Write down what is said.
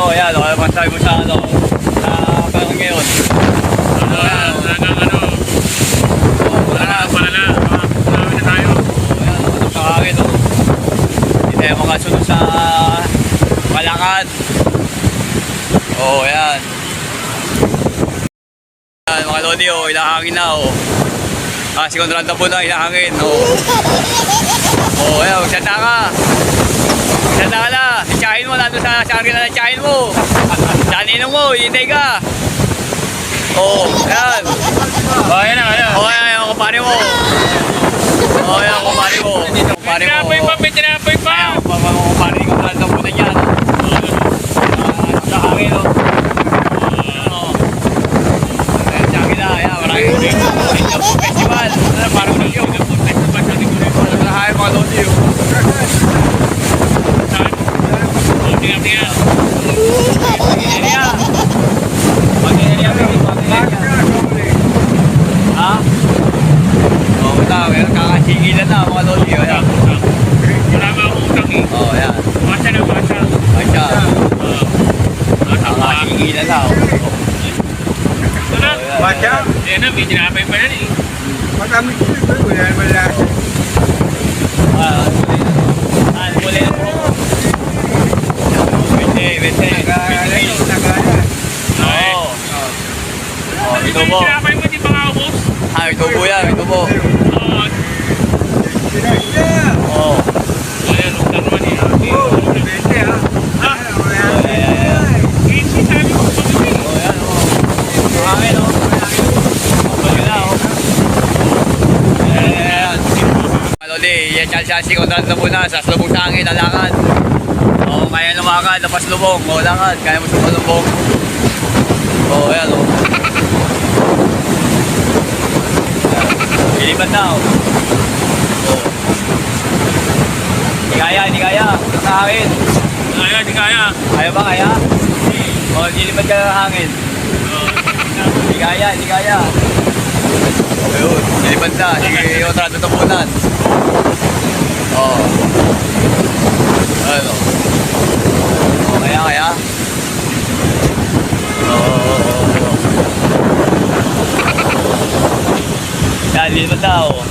Oo, yan. Ano masabi mo sa ano? Sa parang ngayon. Wala na. Marami na tayo. Oo, yan. Ano sa akin, oh. Hindi tayo makasunod sa Malakad. Oo, yan. Yan, mga lodi, oh. Ilahangin na, oh. Si Conrado po na, ilahangin, oh. Oo, yan. Magsanda ka. Magsanda ka na. Tsahin mo, nandun sa sarga na tsahin mo. Daninong mo, hintay ka. Oo, yan. Oh, yan na. Oo, yan, kumpare mo. Oo, yan, kumpare mo. Kumpare mo. May tinapoy pa. Kumpare ni Conrado po na yan. Sa hangin, oh. Oo. Tsahin na, yan. Maraming festival. Parang nagyo. Lahat mga lodi, oh. Tingnan. Pag-inerya. Pag-inerya. Ha? Oo, wala. Kakasigilan na mga lodi. Ayan. Wala nga akong utang eh. Oo, ayan. Basta na basta. Asya. Kakasigilan na. Wala. Basta? Yan na, may tinapay pa yan eh. Magamit ko ito, wala naman lahat. Muli na po. Bente. Oo. Oo, ito po. Tinapay mo, di ba nga ubos? Ito po yan. Ito po. Oo. Oo. Ayan, utang naman eh. Ayan. Easy, sabi ko pa kami. Oo, yan. Hangin, oh. Balik na, oh. Ayan. Lodi, yan siya si Conrado po na. Sa lubong sa hangin, lalakad. Oo, kaya lumakad, lapas lubong. Oo, lakad. Kaya mo sa lubong. Oo, yan, oh. Ilipat na, oh. Oo. Hindi kaya. Sa hangin. Di kaya. Kaya ba kaya? Oo, ilipat ka ng hangin. Hindi kaya. Ayun, ilipat na. Sige, Conrado tapunan. Oo. Ano? Oo, kaya. Oo. Yan, ilipat na, oh.